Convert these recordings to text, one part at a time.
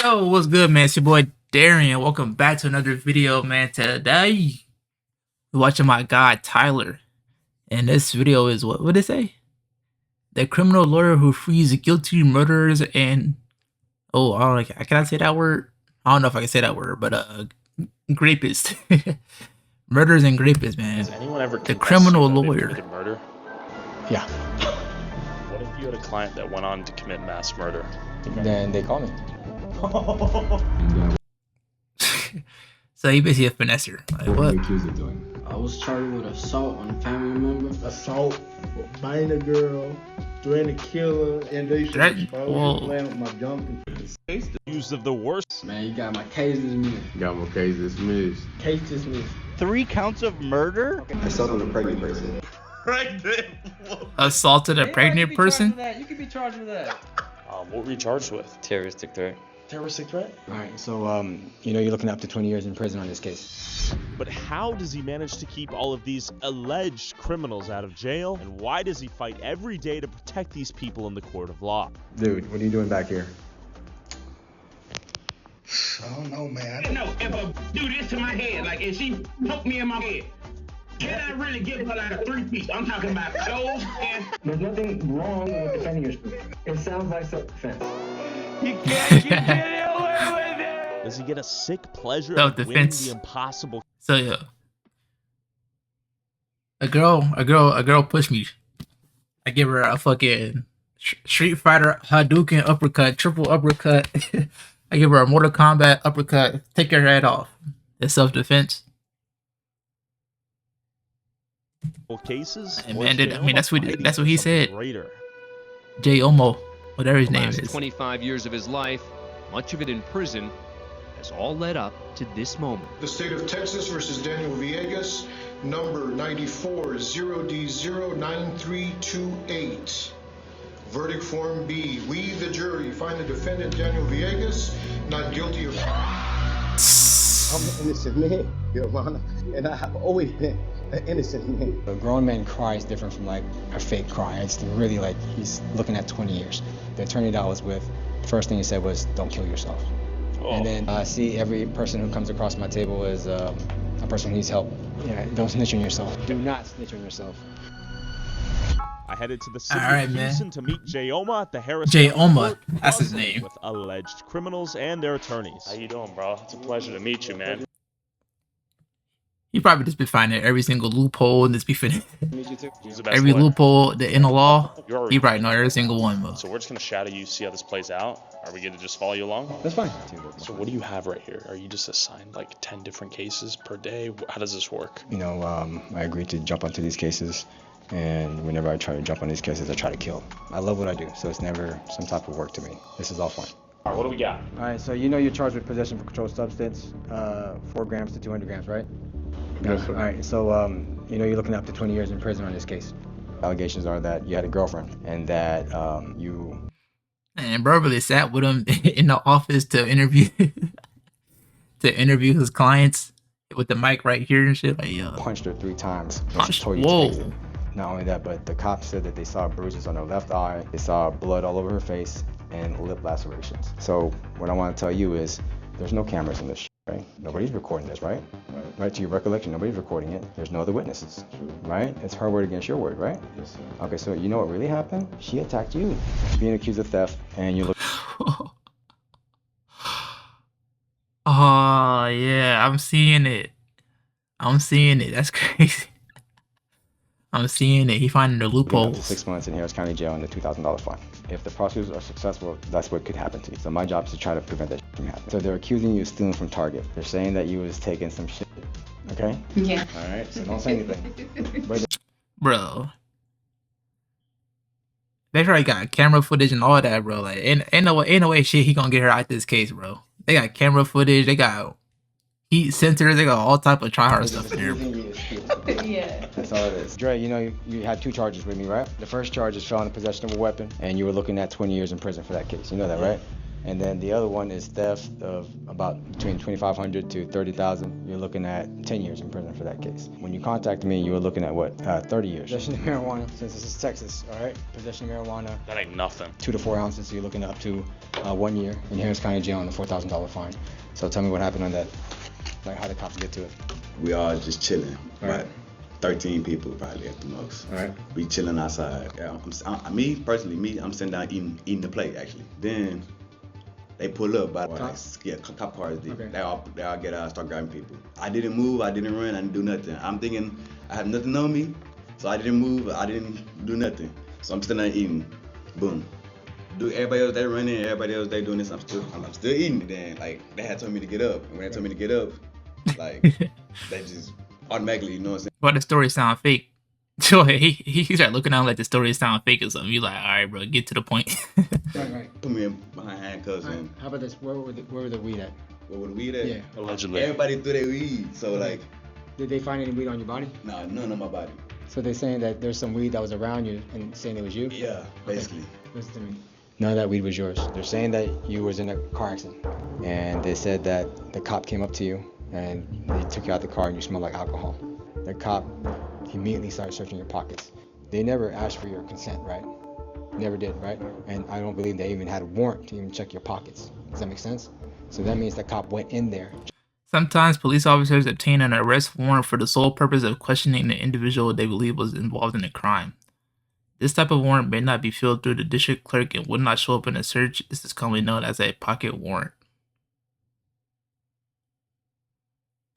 Yo, what's good, man? It's your boy Darien. Welcome back to another video, man. Today, we're watching my guy Tyler. And this video is what did it say? The criminal lawyer who frees guilty murderers and I don't know, can I say that word? I don't know if I can say that word, but rapist. Murderers and rapists, man. Has anyone ever the criminal lawyer? Murder? Yeah. What if you had a client that went on to commit mass murder? Then they call me. So he basically a finesser. Like, what? I was charged with assault on a family member. Assault, biting a girl, threatening to kill her, and they should playing with my jumping. Use of the worst. Man, you got my case dismissed. Got my case dismissed. Case dismissed. 3 counts of murder? Assaulting a pregnant person. Assaulted a pregnant person? You could be charged with that. What were you charged with? Terroristic threat. Terroristic threat? Alright, so you're looking up to 20 years in prison on this case. But how does he manage to keep all of these alleged criminals out of jail? And why does he fight every day to protect these people in the court of law? Dude, what are you doing back here? I don't know, man. No, if I do this to my head, like if she poked me in my head, can I really give her like a 3-piece? I'm talking about those and... There's nothing wrong with defending yourself. It sounds like self-defense. You can't keep getting away with it! Does he get a sick pleasure of winning the impossible? So yeah. A girl pushed me. I give her a fucking Street Fighter Hadouken uppercut, triple uppercut. I give her a Mortal Kombat uppercut, take her head off. It's self-defense. Cases? And man, that's what he said. Jayoma, whatever his name is. 25 years of his life, much of it in prison, has all led up to this moment. The state of Texas versus Daniel Villegas, number 94 0D09328. Verdict form B. We, the jury, find the defendant Daniel Villegas not guilty of... I'm an innocent man, Your Honor, and I have always been an innocent man. A grown man cry is different from like a fake cry. It's really like he's looking at 20 years. The attorney that I was with, the first thing he said was, "Don't kill yourself." Oh. And then I see every person who comes across my table as a person who needs help. Yeah, don't snitch on yourself. Do not snitch on yourself. I headed to the city of Houston to meet Jayoma at the Harris. Jayoma, that's his name. With alleged criminals and their attorneys. How you doing, bro? It's a pleasure to meet you, man. He probably just been finding every single loophole in this beefing. Every lawyer. loophole in the law. He probably know every single one, bro. So we're just gonna shadow you, see how this plays out. Are we gonna just follow you along? That's fine. So what do you have right here? Are you just assigned like 10 different cases per day? How does this work? I agreed to jump onto these cases, and whenever I try to jump on these cases, I try to kill. I love what I do, so it's never some type of work to me. This is all fun. All right, what do we got? All right, so you're charged with possession for controlled substance, 4 grams to 200 grams, right? Yes, sir. All right, so you're looking up to 20 years in prison on this case. Allegations are that you had a girlfriend and that you... And bro really sat with him in the office to interview his clients with the mic right here and shit. Like, yo. Punched her 3 times. Whoa. Not only that, but the cops said that they saw bruises on her left eye, they saw blood all over her face, and lip lacerations. So what I want to tell you is there's no cameras in this shit, right? Nobody's recording this, right? Right, to your recollection, nobody's recording it. There's no other witnesses, right? It's her word against your word, right? Yes, sir. Okay, so you know what really happened? She attacked you, being accused of theft, and you look... Oh, yeah, I'm seeing it. That's crazy. I'm seeing it. He finding the loopholes. 6 months in Harris County Jail and a $2,000 fine. If the prosecutors are successful, that's what could happen to you. So my job is to try to prevent that from happening. So they're accusing you of stealing from Target. They're saying that you was taking some shit. Okay? Yeah. All right. So don't say anything. Bro, they probably got camera footage and all that, bro. Like, ain't no way shit he gonna get her out this case, bro. They got camera footage. They got heat sensors. They got all type of try-hard stuff in there. Yeah. That's all it is. Dre, you had 2 charges with me, right? The first charge is felon in possession of a weapon, and you were looking at 20 years in prison for that case. You know that, right? And then the other one is theft of a about between 2,500 to 30,000. You're looking at 10 years in prison for that case. When you contacted me, you were looking at what? 30 years. Possession of marijuana, since this is Texas, all right? Possession of marijuana. That ain't nothing. 2 to 4 ounces, so you're looking at up to 1 year in Harris County Jail and a $4,000 fine. So tell me what happened on that. Like how the cops get to it. We all just chilling. All right. 13 people probably at the most. All right. We chilling outside. Yeah, me personally, I'm sitting down eating the plate actually. Then they pull up by cop cars. They all get out, start grabbing people. I didn't move, I didn't run, I didn't do nothing. I'm thinking I have nothing on me, so I didn't move, I didn't do nothing. So I'm sitting there eating. Boom. Do everybody else they running, everybody else they doing this, I'm still eating. And then like they had told me to get up, and when they told me to get up, like they just automatically, you know what I'm saying? But the story sound fake. So he started looking at him like the story sound fake or something. You like, all right, bro, get to the point. Right. Put me behind handcuffs and. How about this? Where were the weed at? Where were the weed at? Yeah. Allegedly. Everybody threw their weed, so like. Did they find any weed on your body? Nah, none on my body. So they're saying that there's some weed that was around you and saying it was you? Yeah, basically. Okay. Listen to me. None of that weed was yours. They're saying that you was in a car accident, and they said that the cop came up to you and they took you out the car and you smelled like alcohol. The cop immediately started searching your pockets. They never asked for your consent, right? Never did, right? And I don't believe they even had a warrant to even check your pockets. Does that make sense? So that means the cop went in there. Sometimes police officers obtain an arrest warrant for the sole purpose of questioning the individual they believe was involved in a crime. This type of warrant may not be filled through the district clerk and would not show up in a search. This is commonly known as a pocket warrant.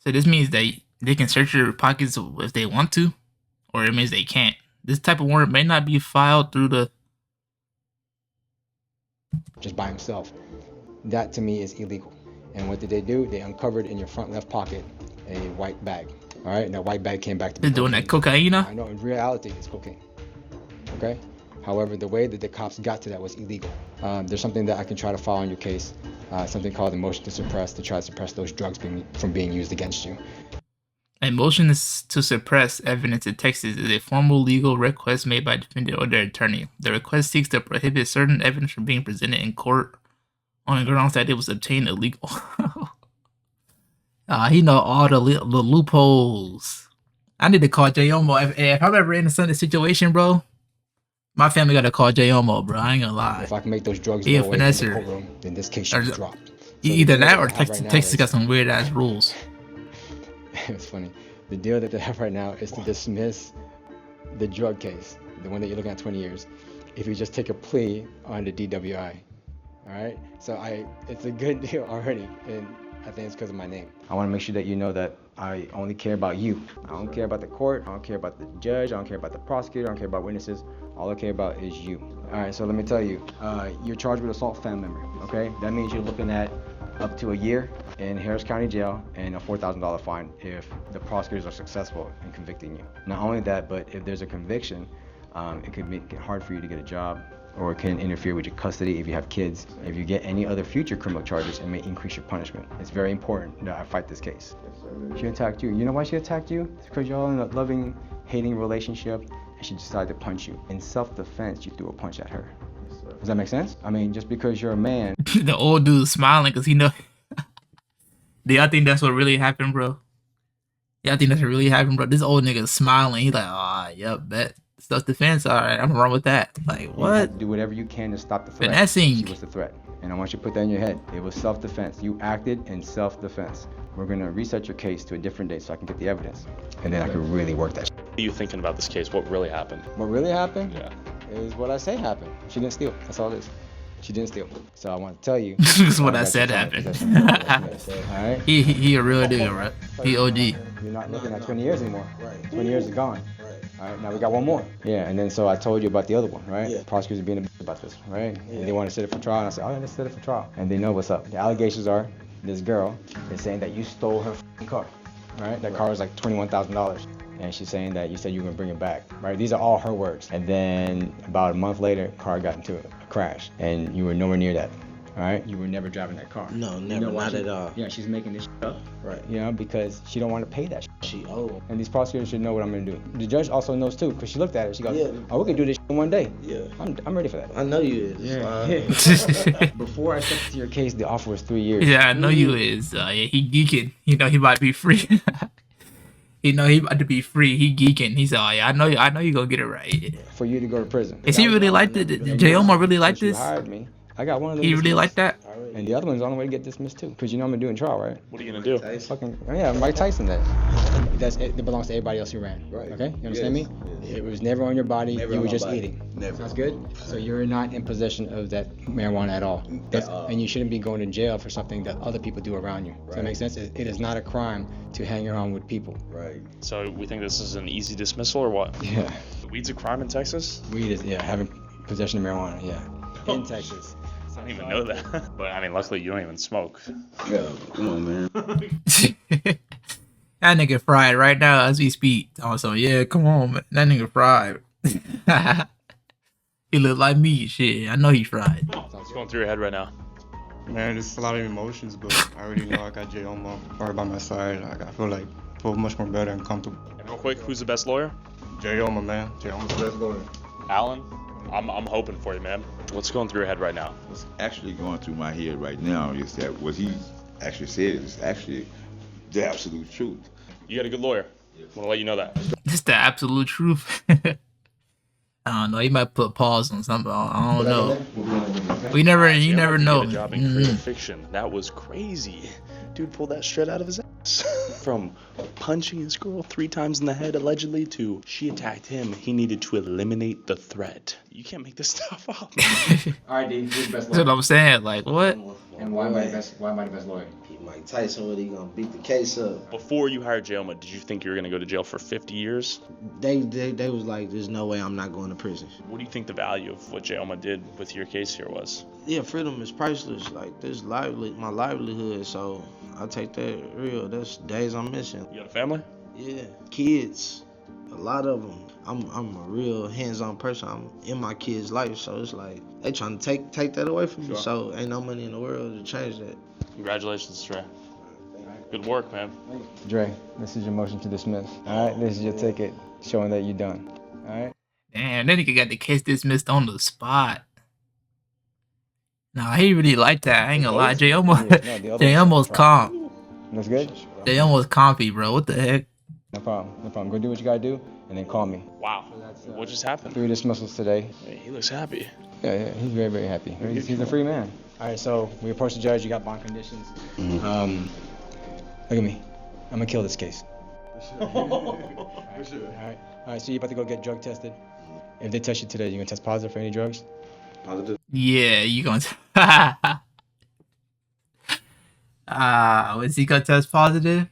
So this means that they can search your pockets if they want to, or it means they can't. This type of warrant may not be filed through the... Just by himself. That to me is illegal. And what did they do? They uncovered in your front left pocket a white bag. All right, and that white bag came back to They're doing that cocaine? I know, in reality, it's cocaine. Okay? However, the way that the cops got to that was illegal. There's something that I can try to file on your case, something called a motion to suppress, to try to suppress those drugs from being used against you. A motion to suppress evidence in Texas is a formal legal request made by a defendant or their attorney. The request seeks to prohibit certain evidence from being presented in court on the grounds that it was obtained illegal. He know all the loopholes. I need to call Jayoma. If I'm ever in a certain situation, bro, my family got to call Jayoma, bro. I ain't gonna lie. If I can make those drugs go away from the courtroom, then this case should be dropped. So either that or Texas got some weird ass rules. It's funny. The deal that they have right now is to dismiss the drug case, the one that you're looking at 20 years, if you just take a plea on the DWI. All right? So it's a good deal already, and I think it's because of my name. I want to make sure that you know that I only care about you. I don't care about the court. I don't care about the judge. I don't care about the prosecutor. I don't care about witnesses. All I care about is you. All right, so let me tell you, you're charged with assault family member, okay? That means you're looking at up to a year in Harris County Jail and a $4,000 fine if the prosecutors are successful in convicting you. Not only that, but if there's a conviction, it could make it hard for you to get a job, or it can interfere with your custody if you have kids. If you get any other future criminal charges, it may increase your punishment. It's very important that I fight this case. She attacked you. You know why she attacked you? It's because y'all in a loving, hating relationship, and she decided to punch you. In self-defense, you threw a punch at her. Does that make sense? I mean, just because you're a man. The old dude's smiling because he know. Do y'all think that's what really happened, bro? Y'all think that's what really happened, bro? This old nigga's smiling. He's like, yep, bet. Self-defense, all right, I'm wrong with that. Like, what? You have to do whatever you can to stop the threat. Finessing. She was the threat. And I want you to put that in your head. It was self-defense. You acted in self-defense. We're going to reset your case to a different date so I can get the evidence. And then I can really work that. What are you thinking about this case? What really happened? What really happened? Yeah. Is what I say happened. She didn't steal. That's all it is. She didn't steal. So I want to tell you. This is what I said happened. All right? He a real nigga, right? He OG. You're not looking at 20 years anymore. 20 years is gone. All right, now we got one more. Yeah, and then so I told you about the other one, right? Yeah. Prosecutors are being a bitch about this, right? Yeah. And they want to set it for trial, and I said, oh yeah, let's set it for trial. And they know what's up. The allegations are, this girl is saying that you stole her car, right? That car was like $21,000. And she's saying that you said you were gonna bring it back, right? These are all her words. And then about a month later, car got into a crash, and you were nowhere near that. All right, you were never driving that car. No, never, You know why not she- at all. Yeah, she's making this up. Right. You know, because she don't want to pay that. She old. And these prosecutors should know what I'm gonna do. The judge also knows too, because she looked at it. She goes, Yeah. "Oh, we can do this in one day." Yeah. I'm ready for that. I know you is. Before I stepped into your case, the offer was 3 years. Yeah, I know you is. Yeah, he geeking. You know he about to be free. You know he about to be free. He geeking. He's all, yeah, I know you gonna get it right. For you to go to prison. Is he really like this? Jayoma really like Since you this? hired me. I got one of them. He really like that? And the other one's on the way to get dismissed too. Because you know I'm gonna do in trial, right? What are you gonna do? Fucking yeah, Mike Tyson that. It belongs to everybody else who ran. Right. Okay, you understand me? It was never on your body. Never you on were my just body. eating. Never. Sounds good. So you're not in possession of that marijuana at all. And you shouldn't be going to jail for something that other people do around you. Does that make sense? It is not a crime to hang around with people. Right. So we think this is an easy dismissal or what? Yeah. Weed's a crime in Texas? Weed is having possession of marijuana. Yeah. In Texas. I didn't even know that. But I mean, luckily you don't even smoke. Yeah, come on, man. That nigga fried right now as we speak. Also, yeah, come on, man. That nigga fried. He look like me, shit. I know he fried. What's going through your head right now? Man, there's a lot of emotions, but I already know I got Jayoma right by my side. Like, I feel much more better and comfortable. And real quick, who's the best lawyer? Jayoma, man. Jayoma's the best lawyer. Alan? I'm hoping for you, man. What's going through your head right now? What's actually going through my head right now is that what he actually said is actually the absolute truth. You got a good lawyer. I want to let you know that. It's the absolute truth. I don't know. He might put pause on something. I don't know. You never know. Get a job in creative fiction. That was crazy. Dude pulled that straight out of his ass. From punching his girl 3 times in the head allegedly to she attacked him. He needed to eliminate the threat. You can't make this stuff up. All right, D. Who's the best That's lawyer? what I'm saying. Like what? And why am I the best lawyer? Mike Tyson, what he gonna beat the case up? Before you hired Jayoma, did you think you were gonna go to jail for 50 years? They was like, there's no way I'm not going to prison. What do you think the value of what Jayoma did with your case here was? Yeah, freedom is priceless. Like, this my livelihood, so I take that real. That's days I'm missing. You got a family? Yeah, kids, a lot of them. I'm a real hands-on person. I'm in my kids' life, so it's like they trying to take that away from me. So ain't no money in the world to change that. Congratulations, Trey. Good work, man. Dre, this is your motion to dismiss. All right, this is your ticket showing that you're done. All right. Damn, that nigga got the case dismissed on the spot. Nah, he really liked that. I ain't gonna lie. Jayoma's calm. That's good? Jayoma's comfy, bro. What the heck? No problem. Go do what you gotta do, and then call me. Wow. What just happened? 3 dismissals today. Hey, he looks happy. Yeah, he's very, very happy. He's a free man. All right, so we approach the judge. You got bond conditions. Look at me. I'm gonna kill this case. All right, so you're about to go get drug tested. If they test you today, you gonna test positive for any drugs? Positive. Yeah, you gonna. Was he gonna test positive?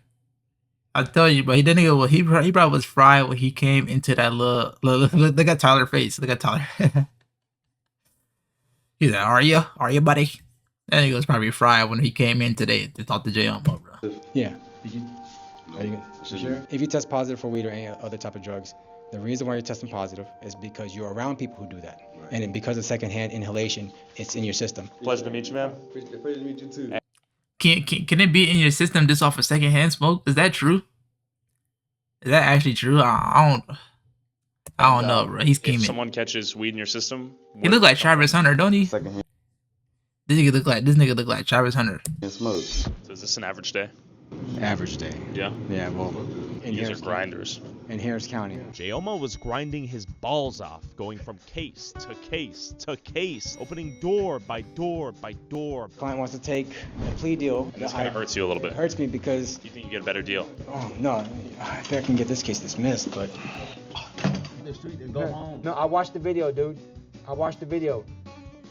I tell you, but he probably was fried when he came into that look at Tyler's face. Look at Tyler. He's like, "Are you, buddy?" And he was probably fried when he came in today to talk to Jayoma, bro. Yeah. Are you sure? If you test positive for weed or any other type of drugs, the reason why you're testing positive is because you're around people who do that. Right. And because of secondhand inhalation, it's in your system. Pleasure to meet you, man. Pleasure to meet you too. Can it be in your system just off of secondhand smoke? Is that true? Is that actually true? I don't know, bro. He's scheming. If someone catches weed in your system, he look like Travis Hunter, don't he? Secondhand. This nigga look like Travis Hunter. And smoke. So is this an average day? Average day. Yeah. Yeah, well, These are grinders. In Harris County. Jayoma was grinding his balls off, going from case to case to case, opening door by door by door. Client wants to take a plea deal. This kind of hurts you a little bit. It hurts me because... You think you get a better deal? Oh, no. I think I can get this case dismissed, but... The street and go home. No, I watched the video, dude. I watched the video.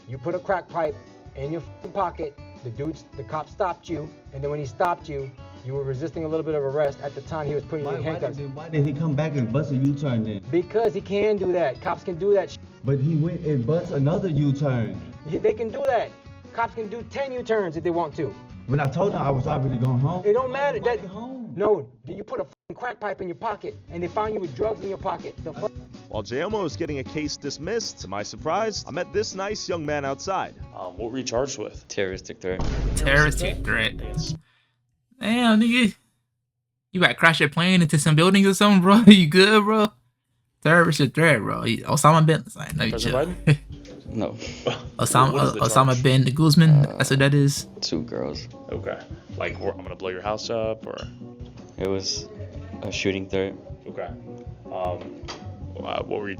You put a crack pipe in your pocket. The cop stopped you, and then when he stopped you, you were resisting a little bit of arrest. At the time, he was putting you in handcuffs. Why did he come back and bust a U-turn then? Because he can do that. Cops can do that. But he went and bust another U-turn. They can do that. Cops can do 10 U-turns if they want to. When I told them I was already going home. It don't matter. That no, you put a fucking crack pipe in your pocket, and they found you with drugs in your pocket. The fuck. While Jayoma was getting a case dismissed, to my surprise, I met this nice young man outside. What were you charged with? Terroristic threat. Terroristic threat. Damn, nigga. You about to crash your plane into some buildings or something, bro? You good, bro? Terroristic threat, bro. Osama bin Laden. No, you chill. No. Osama bin Guzman. That's what that is. 2 girls. Okay. Like, I'm gonna blow your house up, or? It was a shooting threat. Okay. What were you?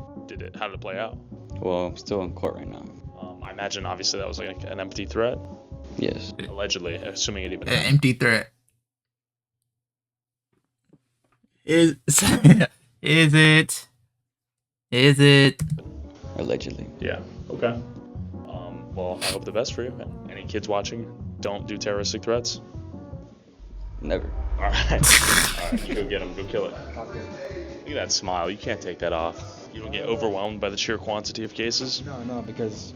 How did it play out? Well, I'm still in court right now. I imagine, obviously, that was like an empty threat. Yes. Allegedly, assuming it even. An empty threat. Is it? Allegedly. Yeah. Okay. Well, I hope the best for you. Any kids watching, don't do terroristic threats. Never. All right. All right. You go get them. Go kill it. Look at that smile. You can't take that off. You don't get overwhelmed by the sheer quantity of cases. No, because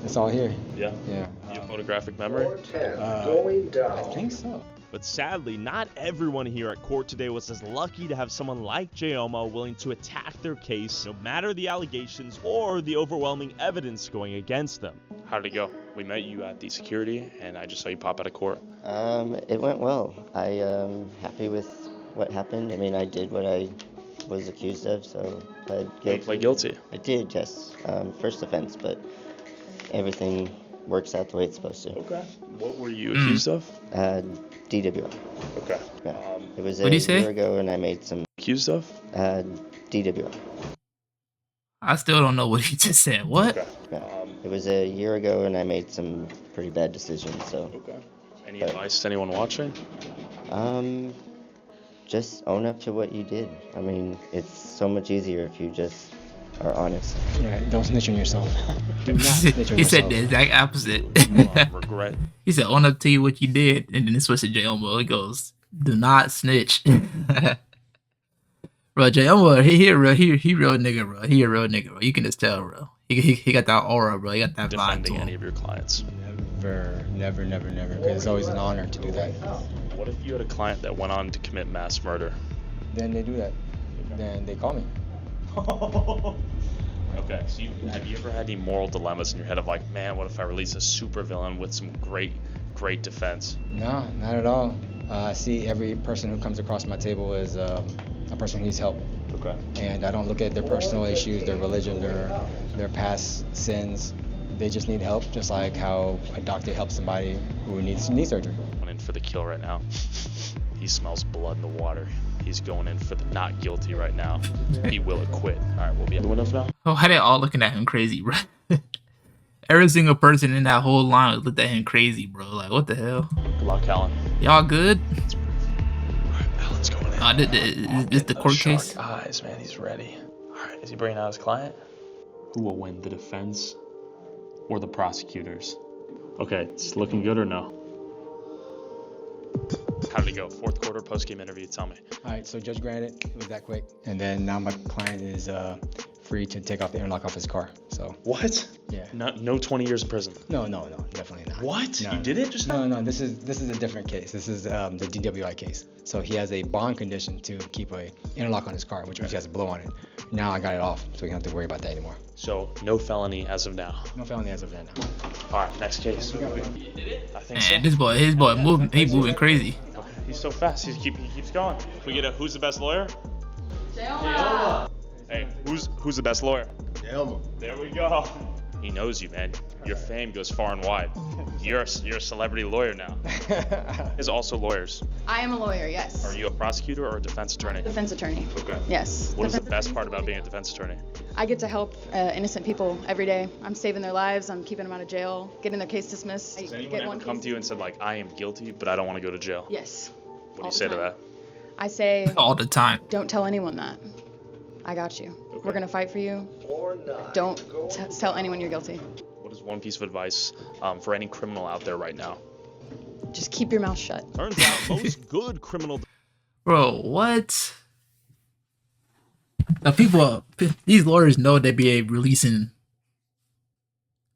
it's all here. Yeah. Yeah. You have photographic memory. I think so. But sadly, not everyone here at court today was as lucky to have someone like Jayoma willing to attack their case, no matter the allegations or the overwhelming evidence going against them. How did it go? We met you at the security, and I just saw you pop out of court. It went well. I am happy with what happened. I mean, I did what I was accused of, so I pled guilty. I did, yes. First offense, but everything works out the way it's supposed to. Okay. What were you accused of? DWI. Okay. Yeah. It was What'd a you say? year ago, and I made some. Accused of? DWI. I still don't know what he just said. What? Okay. Yeah. It was a year ago, and I made some pretty bad decisions. So. Okay. Any advice to anyone watching? Just own up to what you did. I mean, it's so much easier if you just are honest. Yeah, don't snitch on yourself. Do not snitch on yourself. He said the exact opposite. Regret. He said, own up to you what you did. And then it switched to Jayoma. It goes, do not snitch. Bro, Jayoma, he real nigga, bro. He a real nigga, bro. You can just tell, bro. He got that aura, bro. He got that vibe to Defending him. any of your clients? Never. Because it's always an honor to do that. What if you had a client that went on to commit mass murder? Then they do that. Then they call me. Okay, so have you ever had any moral dilemmas in your head of like, man, what if I release a supervillain with some great defense? No, not at all. I see every person who comes across my table as a person who needs help. Okay. And I don't look at their personal issues, their religion, their past sins. They just need help, just like how a doctor helps somebody who needs knee surgery. Going in for the kill right now. He smells blood in the water. He's going in for the not guilty right now. He will acquit. All right, we'll be at the windows now. Oh, how they all looking at him crazy, bro? Every single person in that whole line looked at him crazy, bro. Like, what the hell? Good luck, Alan. Y'all good? All right, Alan's going in. Is this the court case? Eyes, man, he's ready. All right, is he bringing out his client? Who will win, the defense or the prosecutors? Okay, it's looking good or no? How did it go? Fourth quarter post-game interview, tell me. All right, so judge granted, it was that quick. And then now my client is free to take off the interlock off his car. So. What? Yeah. No 20 years in prison. No, definitely not. What? No, you did it just now? No, this is a different case. This is the DWI case. So he has a bond condition to keep a interlock on his car, which has a blow on it. Now I got it off, so we don't have to worry about that anymore. So no felony as of now. No felony as of now. All right, next case. You did it? I think so. Man, his boy moving crazy. Okay, he's so fast. He keeps going. Can we get a who's the best lawyer? Jayoma. Hey, who's the best lawyer? Jayoma. There we go. He knows you, man. Your fame goes far and wide. You're a celebrity lawyer now. Is also lawyers. I am a lawyer, yes. Are you a prosecutor or a defense attorney? Defense attorney. Okay. Yes. What is the best part about being a defense attorney? I get to help innocent people every day. I'm saving their lives. I'm keeping them out of jail, getting their case dismissed. Has anyone ever come to you and said, like, I am guilty, but I don't want to go to jail? Yes. What do you say to that? I say all the time. Don't tell anyone that. I got you. Okay. We're gonna fight for you. Don't tell anyone you're guilty. What is one piece of advice for any criminal out there right now? Just keep your mouth shut. Turns out most good criminal. Bro, what? Now these lawyers know they be releasing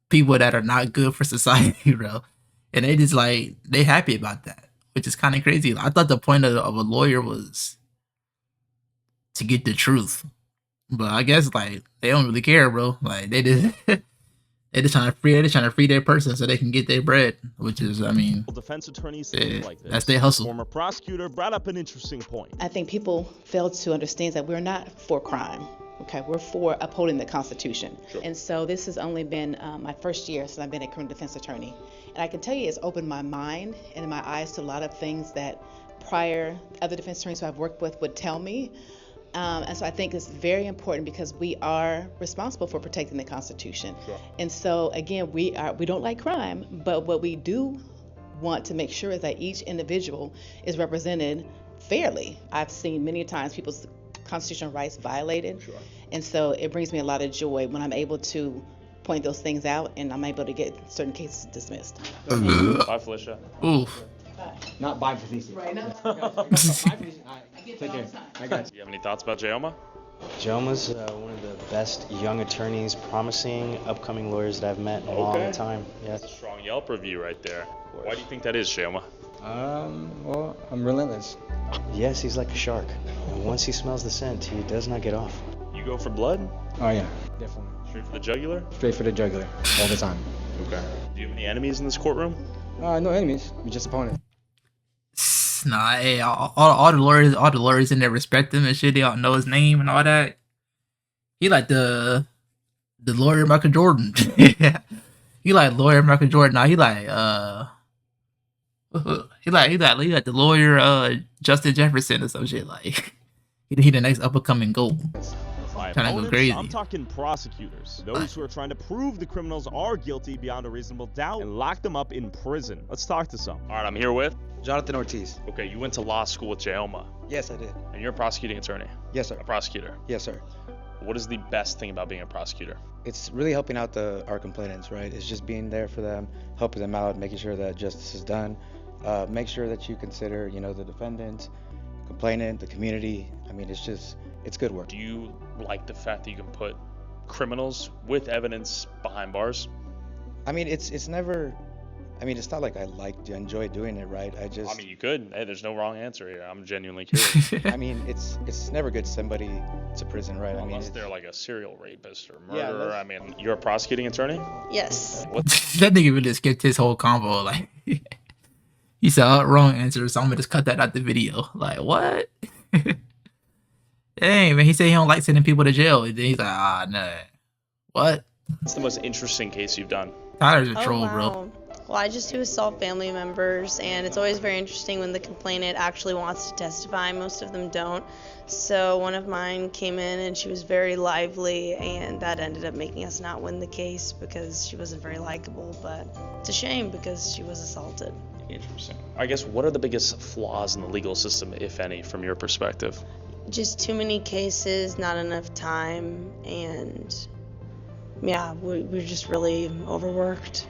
people that are not good for society, bro. And they just like they happy about that, which is kind of crazy. I thought the point of a lawyer was to get the truth, but I guess like they don't really care, bro. Like they just they just trying to free their person so they can get their bread, which is, I mean, Defense attorneys think like this. that's their hustle. Former prosecutor brought up an interesting point. I think people fail to understand that we're not for crime. Okay, we're for upholding the Constitution. Sure. And so this has only been my first year since I've been a criminal defense attorney. And I can tell you it's opened my mind and my eyes to a lot of things that prior other defense attorneys who I've worked with would tell me. And so I think it's very important because we are responsible for protecting the Constitution. Sure. And so again, we don't like crime, but what we do want to make sure is that each individual is represented fairly. I've seen many times people's constitutional rights violated. Sure. And so it brings me a lot of joy when I'm able to point those things out and I'm able to get certain cases dismissed. Bye, Felicia. Oof. Not bye, Felicia. Right now. Take care. I got you. Do you have any thoughts about Jayoma? Jayoma's one of the best young attorneys, promising upcoming lawyers that I've met in a long time. Yeah. That's a strong Yelp review right there. Why do you think that is, Jayoma? Well, I'm relentless. Yes, he's like a shark. And once he smells the scent, he does not get off. You go for blood? Oh yeah, definitely. Straight for the jugular? Straight for the jugular, all the time. Okay. Do you have any enemies in this courtroom? No enemies. We just opponents. Nah, hey, all the lawyers in there respect him and shit. They all know his name and all that. He like the lawyer Michael Jordan. He like lawyer Michael Jordan. Nah, he like the lawyer Justin Jefferson or some shit. Like he the next up and coming GOAT. My Trying to go opponents, crazy. I'm talking prosecutors, those who are trying to prove the criminals are guilty beyond a reasonable doubt and lock them up in prison. Let's talk to some. All right, I'm here with Jonathan Ortiz. Okay, you went to law school with Jayoma, Yes, I did. and you're a prosecuting attorney. Yes, sir. A prosecutor. Yes, sir. What is the best thing about being a prosecutor? It's really helping out our complainants, right? It's just being there for them, helping them out, making sure that justice is done. Make sure that you consider, the defendant, complainant, the community. I mean, it's good work. Do you like the fact that you can put criminals with evidence behind bars? I mean, it's never. I mean, it's not like I enjoy doing it, right? I mean, you could. Hey, there's no wrong answer here. I'm genuinely curious. I mean, it's never good to send somebody to prison, right? Unless they're like a serial rapist or murderer. I mean, you're a prosecuting attorney? Yes. What? That nigga really skipped his whole convo. Like he said, wrong answer, so I'm gonna just cut that out the video. Like what? Dang, man, he said he don't like sending people to jail. And then he's like, no. What? What's the most interesting case you've done? Tyler's a troll, bro. Well, I just do assault family members, and it's always very interesting when the complainant actually wants to testify. Most of them don't. So one of mine came in, and she was very lively, and that ended up making us not win the case because she wasn't very likable. But it's a shame because she was assaulted. Interesting. I guess, what are the biggest flaws in the legal system, if any, from your perspective? Just too many cases, not enough time, and yeah, we're just really overworked.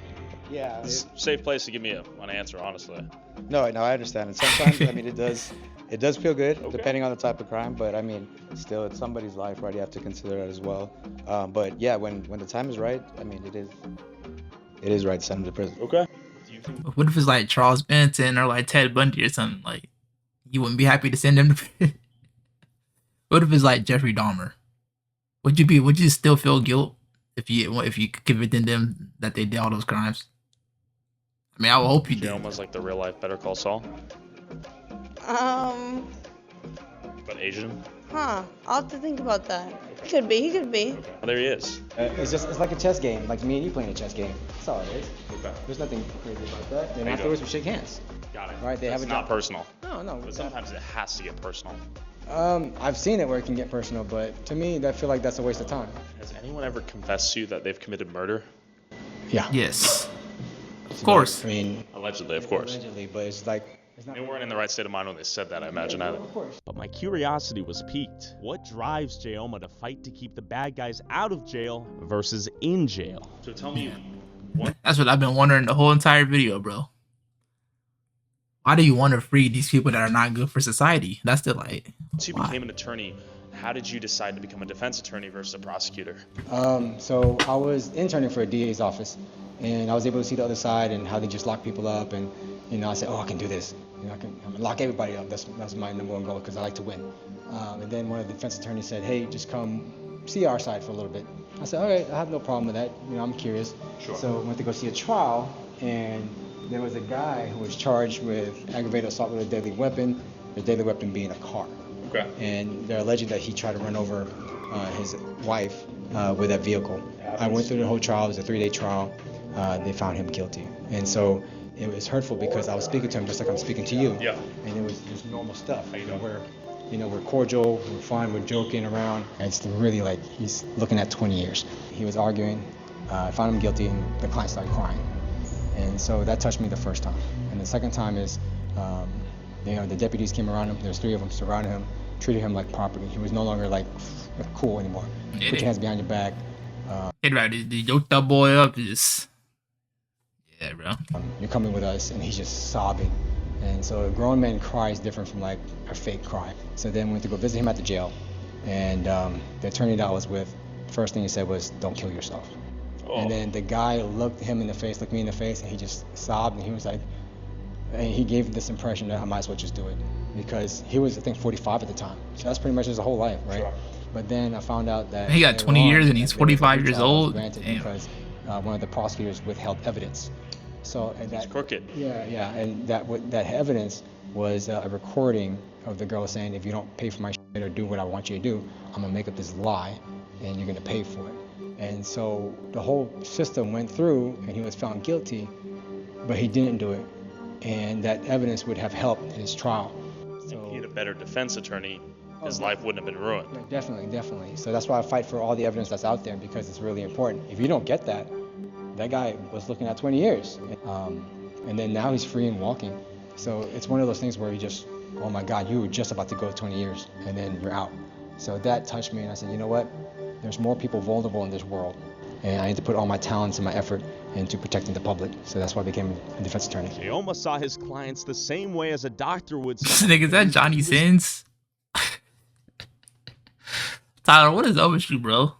Yeah. It's a safe place to give me an answer, honestly. No, I understand. And sometimes, I mean, it does feel good, depending on the type of crime. But I mean, still, it's somebody's life, right? You have to consider that as well. But yeah, when the time is right, I mean, it is right to send them to prison. Okay. What if it's like Charles Benson or like Ted Bundy or something? Like, you wouldn't be happy to send them to prison? What if it's like Jeffrey Dahmer? Would you still feel guilt if you convicted them that they did all those crimes? I mean, I would hope you did. Almost like the real life Better Call Saul, but Asian. I'll have to think about that. He could be. Oh, there he is. It's like a chess game, like me and you playing a chess game. That's all it is. Okay. There's nothing crazy about that. Then There you afterwards go. we shake hands. Got it. Right? They It's have a not job. personal. No. But sometimes it has to get personal. I've seen it where it can get personal, but to me, I feel like that's a waste of time. Has anyone ever confessed to you that they've committed murder? Yeah. Yes. Of course. I mean, Allegedly, of course. allegedly, but it's like. They weren't in the right state of mind when they said that, I imagine. Either. But my curiosity was piqued. What drives Jayoma to fight to keep the bad guys out of jail versus in jail? So tell me, That's what I've been wondering the whole entire video, bro. Why do you want to free these people that are not good for society? That's the like. once you became an attorney, how did you decide to become a defense attorney versus a prosecutor? So I was interning for a DA's office, and I was able to see the other side and how they just lock people up. And I said, oh, I can do this. I'm gonna lock everybody up. That's my number one goal because I like to win. And then one of the defense attorneys said, hey, just come see our side for a little bit. I said, all right, I have no problem with that. I'm curious. Sure. So I went to go see a trial, and there was a guy who was charged with aggravated assault with a deadly weapon, the deadly weapon being a car. Okay. And they're alleging that he tried to run over his wife with that vehicle. I went through the whole trial. It was a 3-day trial. They found him guilty. And so it was hurtful because I was speaking to him just like I'm speaking to you. Yeah. And it was just normal stuff. We're cordial, we're fine, we're joking around. And it's really like he's looking at 20 years. He was arguing, I found him guilty, and the client started crying. And so that touched me the first time. And the second time is, the deputies came around him. There's 3 of them surrounding him, treated him like property. He was no longer like cool anymore. Put your hands behind your back. They yoked that boy up. Just yeah, bro. You're coming with us, and he's just sobbing. And so a grown man cry is different from like a fake cry. So then we went to go visit him at the jail, and the attorney that I was with, first thing he said was, "Don't kill yourself." Oh. And then the guy looked me in the face, and he just sobbed, and he was like, and he gave this impression that I might as well just do it, because he was, I think, 45 at the time. So that's pretty much his whole life, right? Sure. But then I found out that he got 20 years and he's 45 years old. Because one of the prosecutors withheld evidence. So and that's crooked. Yeah, and that evidence was a recording of the girl saying, if you don't pay for my shit or do what I want you to do, I'm gonna make up this lie, and you're gonna pay for it. And so the whole system went through, and he was found guilty, but he didn't do it, and that evidence would have helped his trial. So if he had a better defense attorney, his life wouldn't have been ruined. Definitely. So that's why I fight for all the evidence that's out there, because it's really important. If you don't get that, that guy was looking at 20 years. And then now he's free and walking. So it's one of those things where you just, oh my God, you were just about to go 20 years and then you're out. So that touched me, and I said, you know what? There's more people vulnerable in this world, and I need to put all my talents and my effort into protecting the public. So that's why I became a defense attorney. Jayoma saw his clients the same way as a doctor would see. This nigga, is that Johnny Sins? Tyler, what is up with you, bro?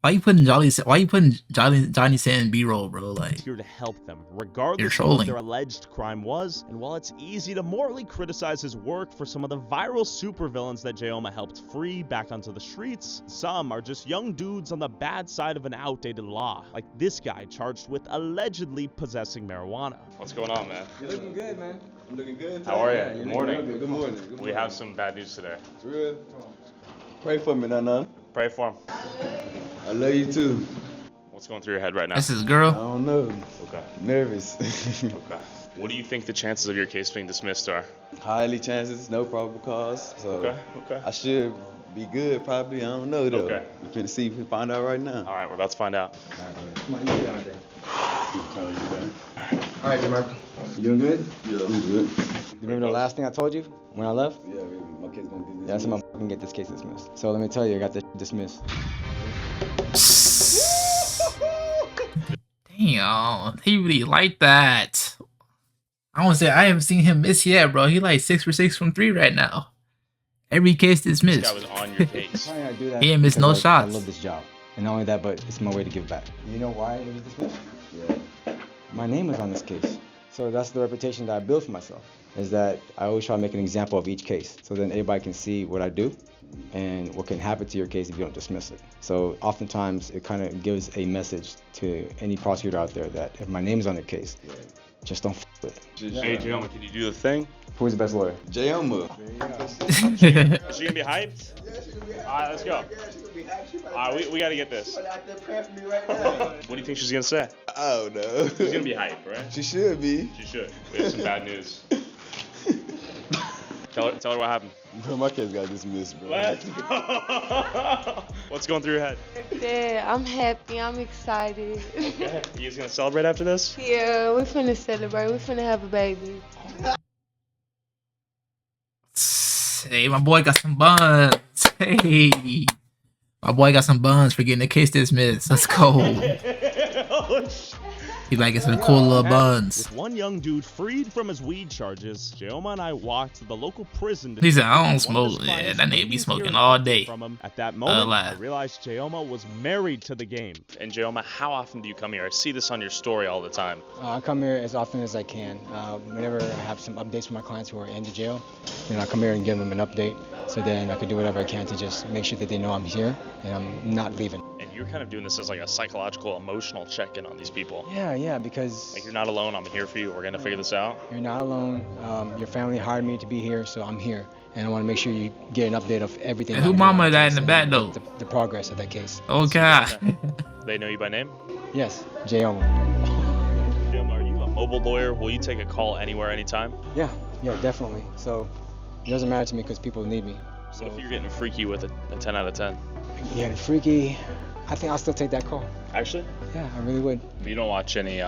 Why you putting Johnny Sins in B-roll, bro? Like, here to help them, regardless of what their alleged crime was. And while it's easy to morally criticize his work for some of the viral supervillains that Jayoma helped free back onto the streets, some are just young dudes on the bad side of an outdated law, like this guy charged with allegedly possessing marijuana. What's going on, man? You're looking good, man. I'm looking good. How are you? Good morning. Good morning. We have some bad news today. It's real. Pray for me, Nana. Pray for him. I love you too. What's going through your head right now? This is girl. I don't know. Okay. Nervous. Okay. What do you think the chances of your case being dismissed are? Highly chances, no probable cause. So okay. I should be good, probably. I don't know though. Okay. We're finna see if we find out right now. All right, we're about to find out. Come on, you get out there. All right, Jamarco. You doing good? Yeah, I'm good. You remember the last thing I told you when I left? Yeah, my kid's gonna get this. That's when I'm gonna get this case dismissed. So let me tell you, I got this dismissed. Damn, he really like that. I won't say I haven't seen him miss yet, bro. He like 6 for 6 from 3 right now. Every case dismissed. This guy was on your case. He ain't missed no shots. I love this job. And not only that, but it's my way to give back. You know why it was dismissed? Yeah. My name was on this case. So that's the reputation that I built for myself, is that I always try to make an example of each case, so then everybody can see what I do and what can happen to your case if you don't dismiss it. So oftentimes it kind of gives a message to any prosecutor out there that if my name's on the case, just don't f with it. Hey, Jayoma, can you do the thing? Who's the best lawyer? Jayoma. Is she gonna be hyped? All right, let's go. All right, we gotta get this. What do you think she's gonna say? I don't know. She's gonna be hyped, right? She should be. She should. We have some bad news. Tell her what happened. Bro, my kid's got dismissed, bro. Let's go. What's going through your head? Yeah, I'm happy. I'm excited. Okay. You guys gonna celebrate after this? Yeah, we're finna celebrate. We're finna have a baby. Hey, my boy got some buns. Hey, my boy got some buns for getting the case dismissed. Let's go. He might get some cool little buns. With one young dude freed from his weed charges, Jayoma and I walked to the local prison. He said, I don't smoke. Yeah, that nigga be smoking all day. From him. At that moment, I realized Jayoma was married to the game. And Jayoma, how often do you come here? I see this on your story all the time. I come here as often as I can. Whenever I have some updates from my clients who are in the jail, then I come here and give them an update. So then I can do whatever I can to just make sure that they know I'm here and I'm not leaving. And you're kind of doing this as like a psychological, emotional check-in on these people. Yeah, because... Like, you're not alone, I'm here for you, we're gonna figure this out. You're not alone, your family hired me to be here, so I'm here. And I want to make sure you get an update of everything. Who mama that in the back though? The progress of that case. Oh God. They know you by name? Yes, Jayoma. Jayoma, are you a mobile lawyer? Will you take a call anywhere, anytime? Yeah, definitely. So it doesn't matter to me because people need me. So what if you're getting freaky with a 10 out of 10? Yeah, freaky. I think I'll still take that call. Actually? Yeah, I really would. You don't watch any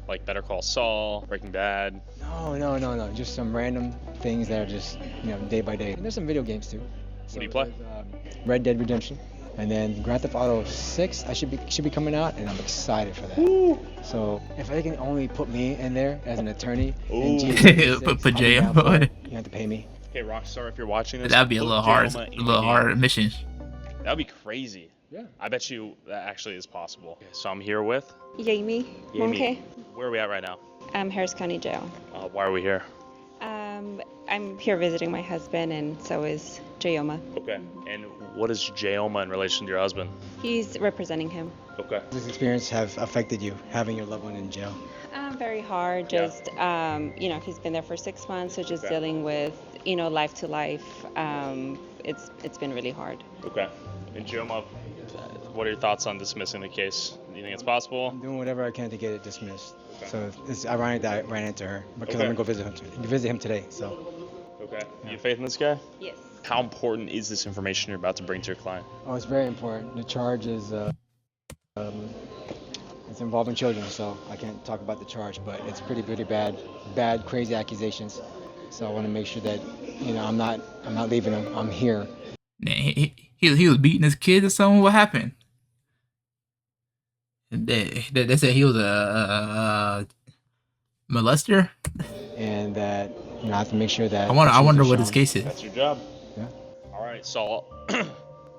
like Better Call Saul, Breaking Bad? No. Just some random things that are just, day by day. And there's some video games too. What do you play? Red Dead Redemption. And then Grand Theft Auto 6 should be coming out, and I'm excited for that. Ooh. So if they can only put me in there as an attorney, put Jayoma. You have to pay me. Okay, Rockstar, if you're watching this, that'd be a little hard mission. That'd be crazy. Yeah. I bet you that actually is possible. Okay, so I'm here with Jamie. Okay. Where are we at right now? Harris County Jail. Why are we here? I'm here visiting my husband, and so is Jayoma. Okay. And what is Jayoma in relation to your husband? He's representing him. Okay. Does this experience have affected you, having your loved one in jail? Very hard. Just, he's been there for 6 months, so just dealing with, life to life. It's been really hard. Okay. And Jayoma, what are your thoughts on dismissing the case? Do you think it's possible? I'm doing whatever I can to get it dismissed. Okay. So it's ironic that I ran into her because okay. I'm gonna go visit him today. So. Okay. You have faith in this guy? Yes. How important is this information you're about to bring to your client? Oh, it's very important. The charge is it's involving children, so I can't talk about the charge, but it's pretty bad, crazy accusations. So I want to make sure that I'm not leaving him. I'm here. He was beating his kids or something. What happened? They said he was a molester. And that I have to make sure that. I wonder what his case is. That's your job. Yeah. All right, so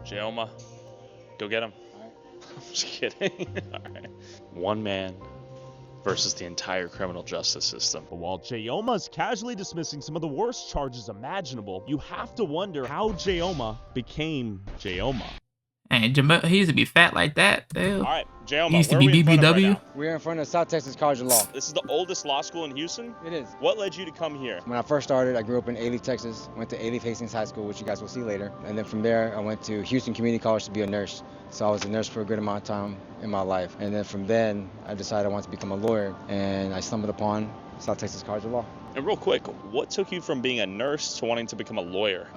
Jayoma, go get him. I'm just kidding. All right. One man versus the entire criminal justice system. But while Jayoma's casually dismissing some of the worst charges imaginable, you have to wonder how Jayoma became Jayoma. And he used to be fat like that. All right, Jayoma, he used to be BBW. Right, we're in front of South Texas College of Law. This is the oldest law school in Houston? It is. What led you to come here? When I first started, I grew up in Alief, Texas. Went to Alief Hastings High School, which you guys will see later. And then from there, I went to Houston Community College to be a nurse. So I was a nurse for a good amount of time in my life. And then from then, I decided I wanted to become a lawyer. And I stumbled upon South Texas College of Law. And real quick, what took you from being a nurse to wanting to become a lawyer?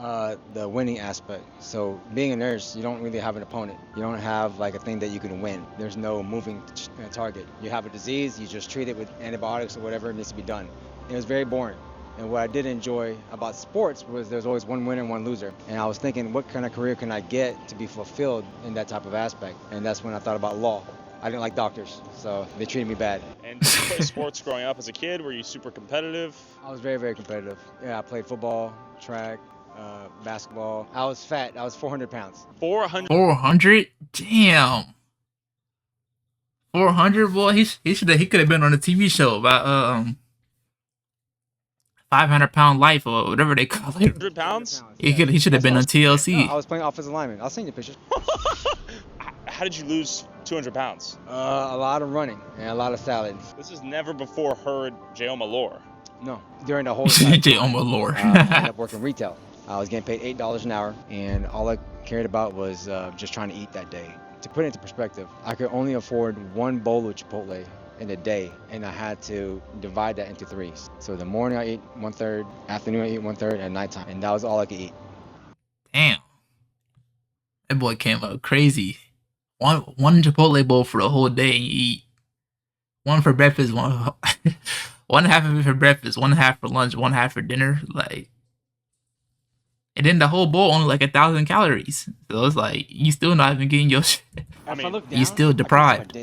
The winning aspect. So being a nurse, you don't really have an opponent. You don't have like a thing that you can win. There's no moving target. You have a disease, you just treat it with antibiotics or whatever needs to be done. It was very boring. And what I did enjoy about sports was there's always one winner and one loser. And I was thinking, what kind of career can I get to be fulfilled in that type of aspect? And that's when I thought about law. I didn't like doctors, so they treated me bad. And did you play sports growing up as a kid? Were you super competitive? I was very, very competitive. Yeah, I played football, track, basketball. I was fat. I was 400 pounds. 400? 400? Damn. 400, boy. He could have been on a TV show about 500-pound life or whatever they call it. 100 pounds? He should have been on TLC. No, I was playing offensive lineman. I'll send you pictures. How did you lose 200 pounds? A lot of running and a lot of salads. This has never before heard Jayoma lore. No, during the whole time, Jayoma lore. I ended up working retail. I was getting paid $8 an hour, and all I cared about was just trying to eat that day. To put it into perspective, I could only afford one bowl of Chipotle in a day, and I had to divide that into threes. So the morning I ate 1/3, afternoon I ate 1/3, and nighttime, and that was all I could eat. Damn, that boy came up crazy. One Chipotle bowl for the whole day, and you eat one for breakfast, one half of it for breakfast, one half for lunch, one half for dinner, like. And then the whole bowl only like 1,000 calories. So it's like you still not even getting your shit. I mean, you still deprived.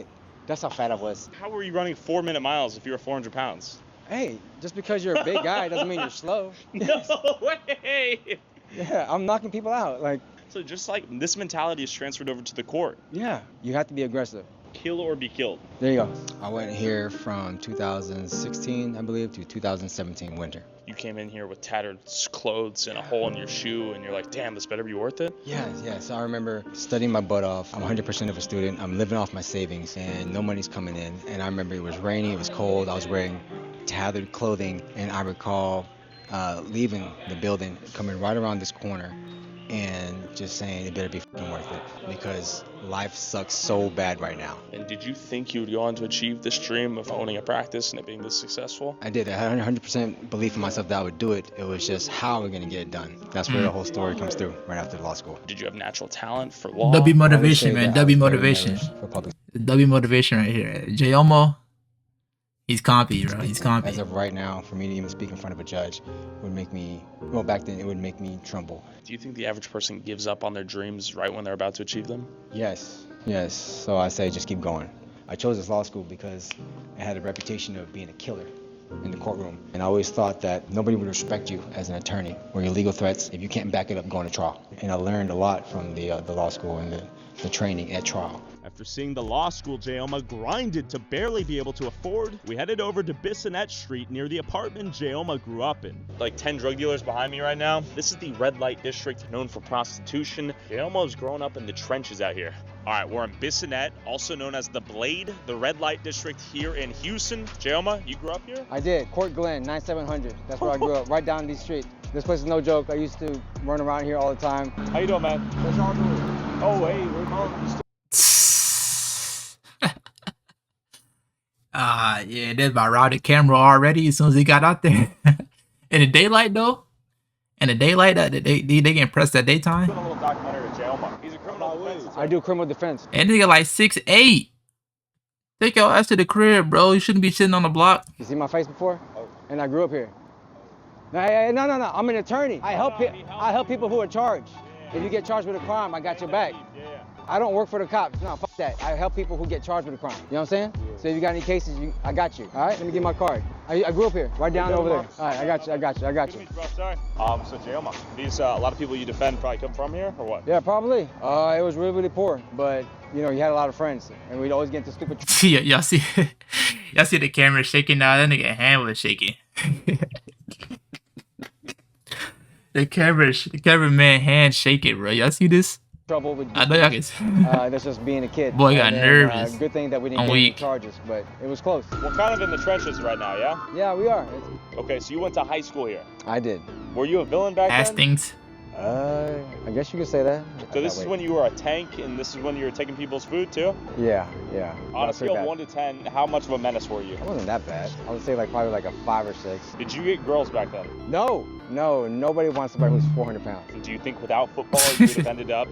That's how fat I was. How were you running 4-minute miles if you were 400 pounds? Hey, just because you're a big guy doesn't mean you're slow. No way! Yeah, I'm knocking people out. Like, So just like this mentality is transferred over to the court. yeah, you have to be aggressive. Kill or be killed. There you go. I went here from 2016, I believe, to 2017 winter. You came in here with tattered clothes and a hole in your shoe, and you're like, damn, this better be worth it? Yeah. So I remember studying my butt off. I'm 100% of a student. I'm living off my savings, and no money's coming in. And I remember it was rainy, it was cold. I was wearing tattered clothing, and I recall leaving the building, coming right around this corner, and just saying it better be fucking worth it, because life sucks so bad right now. And did you think you would go on to achieve this dream of owning a practice and it being this successful? I did. I had 100% belief in myself that I would do it. It was just how we're going to get it done. That's where the whole story comes through right after law school. Did you have natural talent for law? W motivation, man. W motivation. For public. W motivation right here. Jayoma, he's compy, bro. He's compy. As of right now, for me to even speak in front of a judge would make me, well, back then it would make me tremble. Do you think the average person gives up on their dreams right when they're about to achieve them? Yes. So I say just keep going. I chose this law school because it had a reputation of being a killer in the courtroom. And I always thought that nobody would respect you as an attorney or your legal threats if you can't back it up going to trial. And I learned a lot from the law school and the training at trial. After seeing the law school Jayoma grinded to barely be able to afford, we headed over to Bissonnette Street near the apartment Jayoma grew up in. Like 10 drug dealers behind me right now. This is the red light district known for prostitution. Jayoma's grown up in the trenches out here. All right, we're in Bissonnette, also known as the Blade, the red light district here in Houston. Jayoma, you grew up here? I did. Court Glen, 9700. That's where I grew up, right down these streets. This place is no joke. I used to run around here all the time. How you doing, man? What's y'all doing? Oh, hey, we're Yeah, that's about routed camera already as soon as he got out there. In the daylight, though? In the daylight, they can press that daytime? doing a little documentary with Jayoma. He's a criminal defense attorney. I do criminal defense. And nigga like 6'8". Take your ass to the crib, bro. You shouldn't be sitting on the block. You see my face before? And I grew up here. No, I'm an attorney. I help people who are charged. If you get charged with a crime, I got your back. I don't work for the cops. No, fuck that. I help people who get charged with a crime. You know what I'm saying? So if you got any cases, I got you. All right, let me get my card. I grew up here, right down over there. All right, I got you. Sorry. So Jayoma, these a lot of people you defend probably come from here, or what? Yeah, probably. It was really, really poor, but you know, you had a lot of friends, and we'd always get into stupid. Y'all see the camera shaking now? That nigga hand was shaking. The cameraman hand shaking, bro. Y'all see this? Trouble with I know y'all can. That's just being a kid. Boy got nervous. Good thing that we didn't get any charges, but it was close. We're kind of in the trenches right now, yeah? Yeah, we are. Okay, so you went to high school here. I did. Were you a villain back then? Hastings. I guess you could say that. So this is when you were a tank, and this is when you were taking people's food too? Yeah. On a scale of 1 to 10, how much of a menace were you? I wasn't that bad. I would say probably like a 5 or 6. Did you get girls back then? No. Nobody wants somebody who's 400 pounds. Do you think without football you would have ended up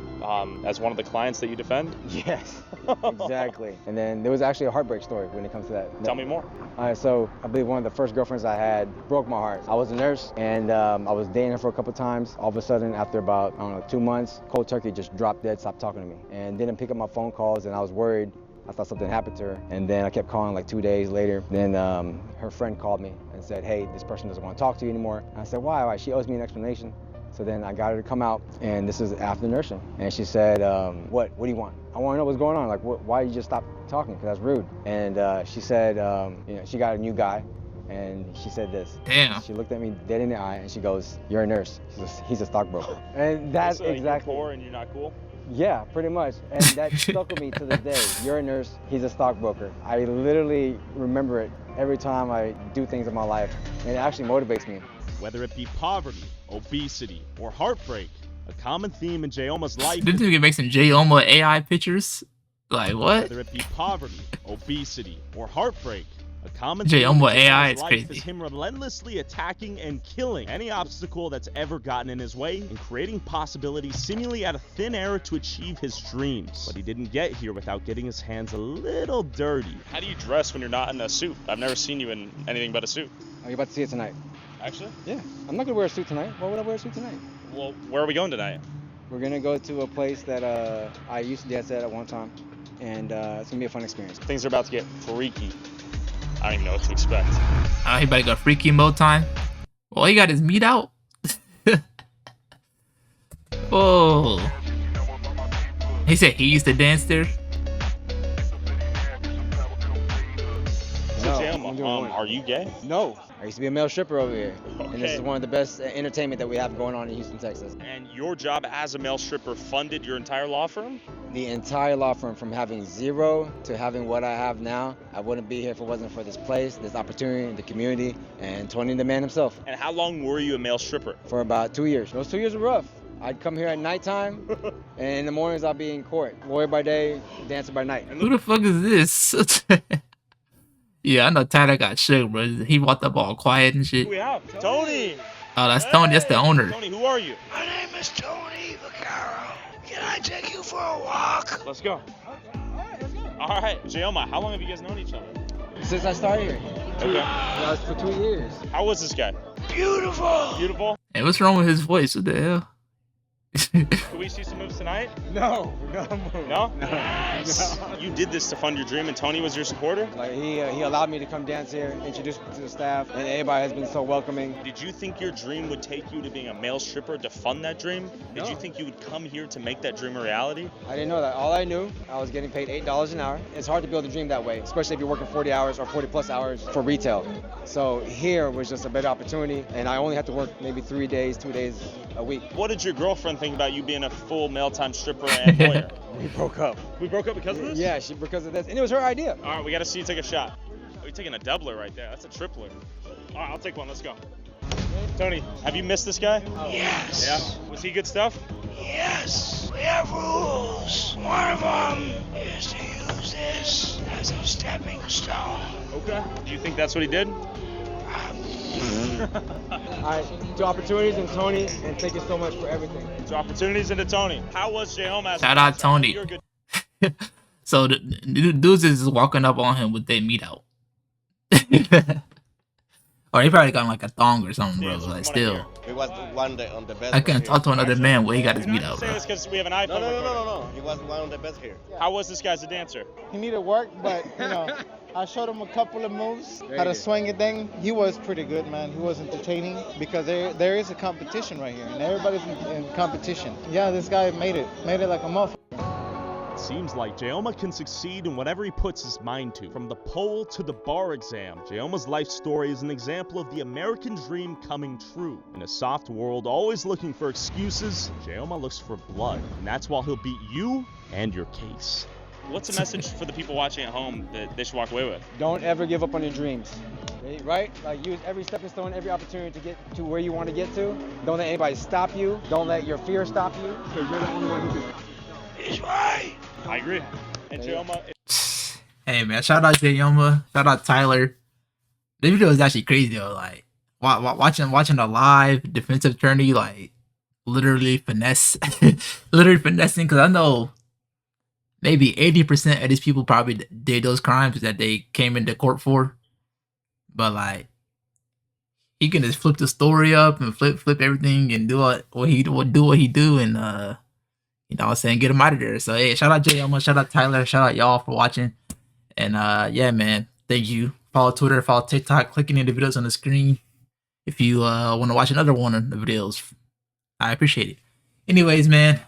as one of the clients that you defend? Yes, exactly. And then there was actually a heartbreak story when it comes to that. Tell me more. So I believe one of the first girlfriends I had broke my heart. I was a nurse, and I was dating her for a couple times. All of a sudden, after about, 2 months, cold turkey just dropped dead, stopped talking to me, and didn't pick up my phone calls, and I was worried. I thought something happened to her, and then I kept calling like 2 days later. Then her friend called me and said, hey, this person doesn't want to talk to you anymore. And I said, why? She owes me an explanation. So then I got her to come out, and this is after nursing. And she said, what do you want? I want to know what's going on. Like, why you just stop talking? Because that's rude. And she said, she got a new guy, and she said this. Damn. She looked at me dead in the eye, and she goes, you're a nurse. He's a stockbroker. And that's exactly. You're poor and you're not cool? Yeah, pretty much. And that stuck with me to this day. You're a nurse, he's a stockbroker. I literally remember it every time I do things in my life, and it actually motivates me. Whether it be poverty, obesity, or heartbreak, a common theme in Jayoma's life. Didn't you make some Jayoma AI pictures? Like what? Whether it be poverty, obesity, or heartbreak, a common Jayoma AI is life crazy. is him relentlessly attacking and killing any obstacle that's ever gotten in his way and creating possibilities seemingly out of thin air to achieve his dreams. But he didn't get here without getting his hands a little dirty. How do you dress when you're not in a suit? I've never seen you in anything but a suit. Are you about to see it tonight? Actually? Yeah. I'm not gonna wear a suit tonight. Why would I wear a suit tonight? Well, where are we going tonight? We're gonna go to a place that I used to dance at one time. and it's gonna be a fun experience. Things are about to get freaky. I don't even know what to expect. He about to go freaky mode time. Well, he got his meat out. Oh. He said he used to dance there. So, Jayoma, are you gay? No. I used to be a male stripper over here. Okay. And this is one of the best entertainment that we have going on in Houston, Texas. And your job as a male stripper funded your entire law firm? The entire law firm, from having zero to having what I have now. I wouldn't be here if it wasn't for this place, this opportunity, the community, and Tony the man himself. And how long were you a male stripper? For about 2 years. Those 2 years were rough. I'd come here at nighttime, and in the mornings I'd be in court. Lawyer by day, dancer by night. Who the fuck is this? Yeah, I know Tyler got shook, bro. He walked up all quiet and shit. Who we have? Tony! Oh, that's Tony. That's the owner. Tony, who are you? My name is Tony Vaccaro. Can I take you for a walk? Let's go. All right, Jayoma, how long have you guys known each other? Since I started here. Okay. That was for 2 years. How was this guy? Beautiful. Beautiful? Hey, what's wrong with his voice? What the hell? Can we see some moves tonight? No? No? You did this to fund your dream, and Tony was your supporter? Like he allowed me to come dance here, introduce me to the staff, and everybody has been so welcoming. Did you think your dream would take you to being a male stripper to fund that dream? Did you think you would come here to make that dream a reality? I didn't know that. All I knew, I was getting paid $8 an hour. It's hard to build a dream that way, especially if you're working 40 hours or 40 plus hours for retail. So here was just a better opportunity, and I only had to work maybe 2 days a week. What did your girlfriend think about you being a full male-time stripper and lawyer? We broke up. We broke up because of this? Yeah, because of this, and it was her idea. All right, we got to see you take a shot. Oh, you're taking a doubler right there. That's a tripler. All right, I'll take one. Let's go. Tony, have you missed this guy? Yes. Yeah. Was he good stuff? Yes. We have rules. One of them is to use this as a stepping stone. Okay. Do you think that's what he did? All right, to opportunities and Tony, and thank you so much for everything. To opportunities and to Tony. How was Jayoma? Shout out Tony. You're good. So the dudes is walking up on him with their meat out. Or he probably got like a thong or something, bro. Like still. He was one on the best. I can't talk to another man where he got his meat out, Say bro. this because we have an iPhone. No. He was one of the best here. How was this guy as a dancer? He needed work, but you know, I showed him a couple of moves, how to swing it thing. He was pretty good, man. He was entertaining because there is a competition right here, and everybody's in competition. Yeah, this guy made it like a motherfucker. Seems like Jayoma can succeed in whatever he puts his mind to. From the pole to the bar exam, Jayoma's life story is an example of the American dream coming true. In a soft world always looking for excuses, Jayoma looks for blood, and that's why he'll beat you and your case. What's a message for the people watching at home that they should walk away with? Don't ever give up on your dreams, right? Like use every stepping stone, every opportunity to get to where you want to get to. Don't let anybody stop you. Don't let your fear stop you, because you're the only one who can. He's right. I agree. And Jayoma. Hey man, shout out Jayoma, shout out Tyler. The video is actually crazy though. Like watching a live defensive attorney like literally finessing. Because I know maybe 80% of these people probably did those crimes that they came into court for. But like he can just flip the story up and flip everything and do what he do and you know what I'm saying, get him out of there. So hey, shout out Jayoma, shout out Tyler, shout out y'all for watching. And yeah man, thank you. Follow Twitter, follow TikTok, click any of the videos on the screen if you want to watch another one of the videos. I appreciate it. Anyways, man,